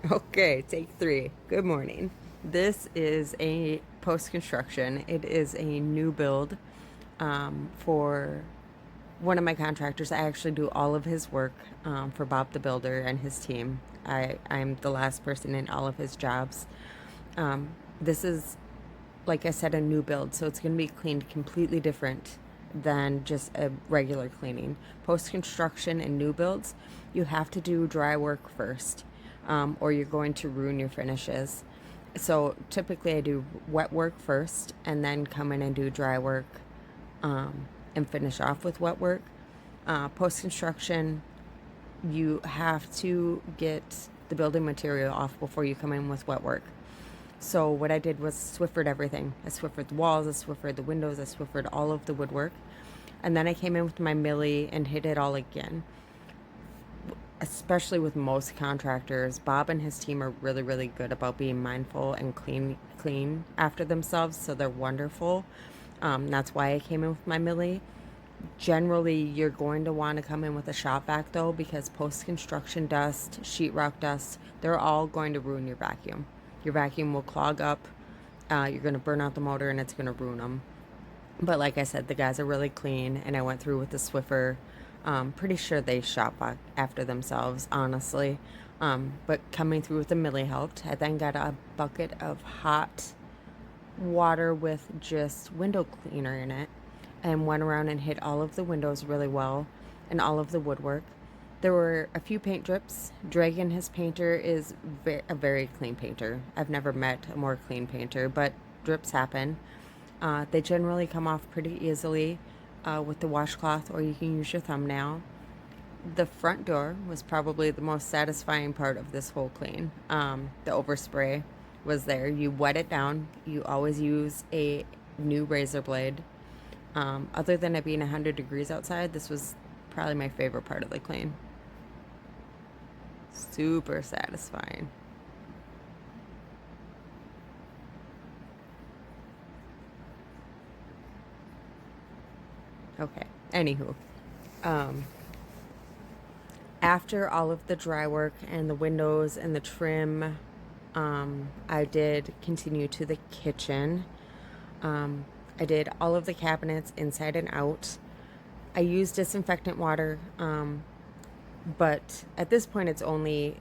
Okay, take three. Good morning. This is a post construction. It is a new build for one of my contractors. I actually do all of his work for Bob the Builder and his team. I'm the last person in all of his jobs. This is, like I said, a new build, so it's going to be cleaned completely different than just a regular cleaning. Post construction and new builds, you have to do dry work first, or you're going to ruin your finishes. So typically, I do wet work first and then come in and do dry work and finish off with wet work. Post construction, you have to get the building material off before you come in with wet work. So what I did was Swiffered everything. I Swiffered the walls, I Swiffered the windows, I Swiffered all of the woodwork. And then I came in with my millie and hit it all again. Especially with most contractors, Bob and his team are really, really good about being mindful and clean after themselves. So they're wonderful. That's why I came in with my millie. Generally, you're going to want to come in with a shop vac though, because post construction dust, sheetrock dust, they're all going to ruin your vacuum. Your vacuum will clog up. You're going to burn out the motor and it's going to ruin them. But like I said, the guys are really clean, and I went through with the Swiffer. Pretty sure they shop vac after themselves, honestly. But coming through with the millie helped. I then got a bucket of hot water with just window cleaner in it and went around and hit all of the windows really well and all of the woodwork. There were a few paint drips. Dragon, his painter, is a very clean painter. I've never met a more clean painter, but drips happen. They generally come off pretty easily with the washcloth, or you can use your thumbnail. The front door was probably the most satisfying part of this whole clean. The overspray was there. You wet it down. You always use a new razor blade. Other than it being 100 degrees outside, this was probably my favorite part of the clean. Super satisfying. Okay. Anywho, um, after all of the dry work and the windows and the trim, I did continue to the kitchen. I did all of the cabinets inside and out. I used disinfectant water, but at this point, it's only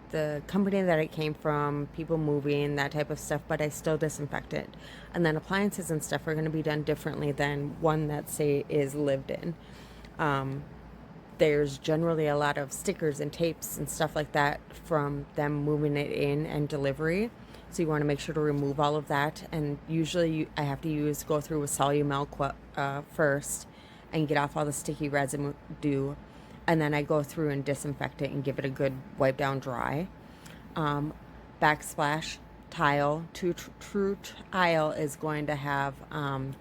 the company that it came from, people moving, that type of stuff, but I still disinfect it. And then appliances and stuff are going to be done differently than one that, say, is lived in. There's generally a lot of stickers and tapes and stuff like that from them moving it in and delivery. So you want to make sure to remove all of that. And usually I have to go through with Solumel first and get off all the sticky residue. And then I go through and disinfect it and give it a good wipe down dry. Backsplash tile, true tile is going to have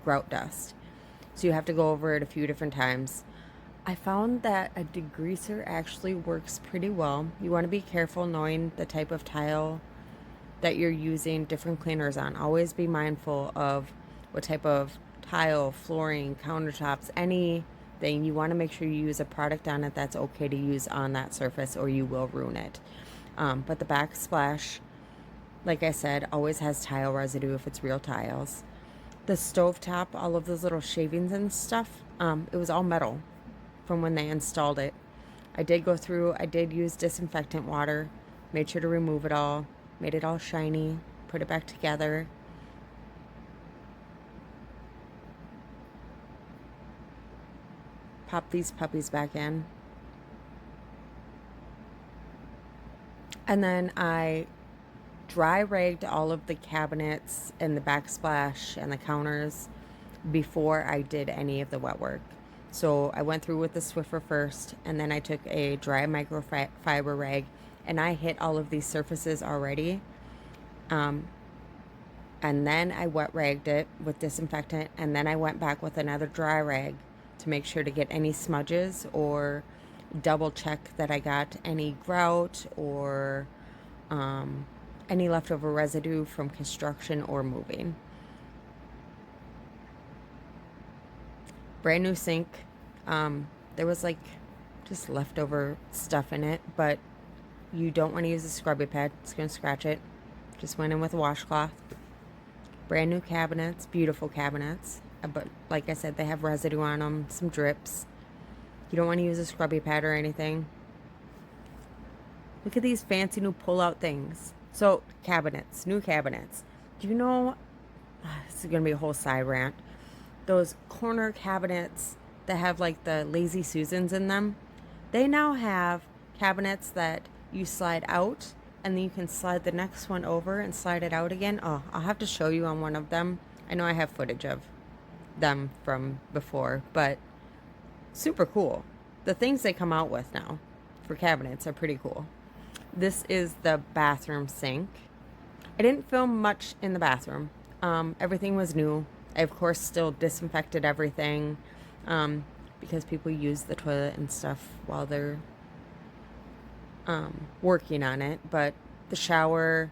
grout dust. So you have to go over it a few different times. I found that a degreaser actually works pretty well. You want to be careful knowing the type of tile that you're using different cleaners on. Always be mindful of what type of tile, flooring, countertops, anything. You want to make sure you use a product on it that's okay to use on that surface, or you will ruin it. But the backsplash, like I said, always has tile residue if it's real tiles. The stovetop, all of those little shavings and stuff, it was all metal from when they installed it. I did go through, I did use disinfectant water, made sure to remove it all, made it all shiny, put it back together. Pop these puppies back in. And then I dry rigged all of the cabinets and the backsplash and the counters before I did any of the wet work. So I went through with the Swiffer first, and then I took a dry microfiber rag and I hit all of these surfaces already. And then I wet ragged it with disinfectant, and then I went back with another dry rag to make sure to get any smudges, or double check that I got any grout or any leftover residue from construction or moving. Brand new sink. There was like just leftover stuff in it, but You don't want to use a scrubby pad. It's going to scratch it. Just went in with a washcloth. Brand new cabinets, beautiful cabinets. But like I said, they have residue on them, some drips. You don't want to use a scrubby pad or anything. Look at these fancy new pull-out things. So, cabinets, new cabinets. Do you know, this is going to be a whole side rant. Those corner cabinets that have like the Lazy Susans in them, they now have cabinets that you slide out and then you can slide the next one over and slide it out again. Oh, I'll have to show you on one of them. I know I have footage of them from before, but super cool. The things they come out with now for cabinets are pretty cool. This is the bathroom sink. I didn't film much in the bathroom. Everything was new. I, of course, still disinfected everything because people use the toilet and stuff while they're working on it. But the shower,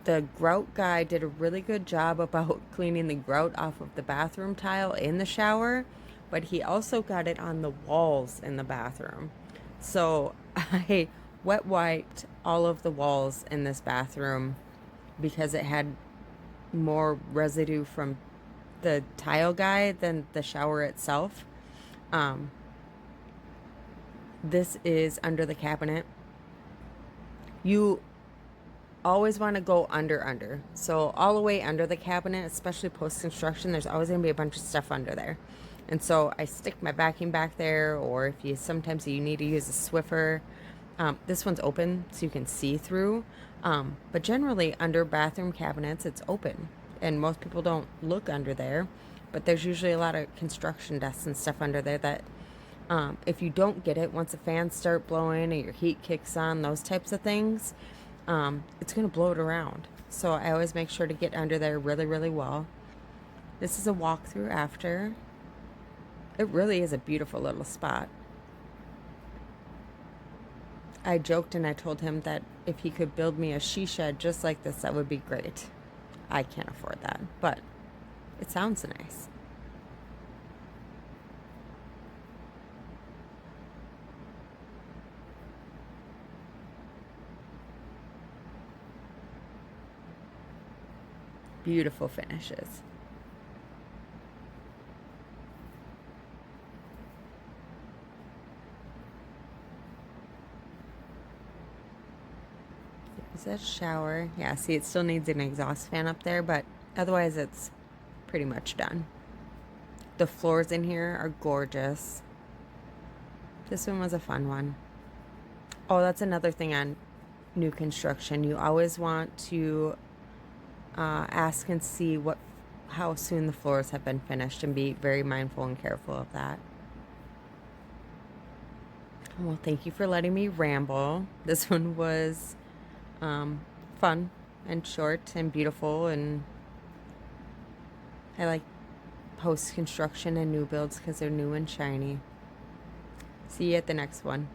the grout guy did a really good job about cleaning the grout off of the bathroom tile in the shower, but he also got it on the walls in the bathroom. So I wet wiped all of the walls in this bathroom because it had more residue from the tile guy than the shower itself. This is under the cabinet. You always want to go under. So all the way under the cabinet, especially post-construction, there's always going to be a bunch of stuff under there. And so I stick my vacuum back there, or if you sometimes you need to use a Swiffer. This one's open so you can see through. But generally under bathroom cabinets, it's open. And most people don't look under there. But there's usually a lot of construction dust and stuff under there that if you don't get it, once the fans start blowing or your heat kicks on, those types of things, it's going to blow it around. So I always make sure to get under there really, really well. This is a walkthrough after. It really is a beautiful little spot. I joked and I told him that if he could build me a she shed just like this, that would be great. I can't afford that, but it sounds nice. Beautiful finishes. Is that shower? Yeah, see, it still needs an exhaust fan up there, but otherwise it's pretty much done. The floors in here are gorgeous. This one was a fun one. Oh, that's another thing on new construction. You always want to ask and see how soon the floors have been finished and be very mindful and careful of that. Well, thank you for letting me ramble. This one was fun and short and beautiful, and I like post-construction and new builds because they're new and shiny. See you at the next one.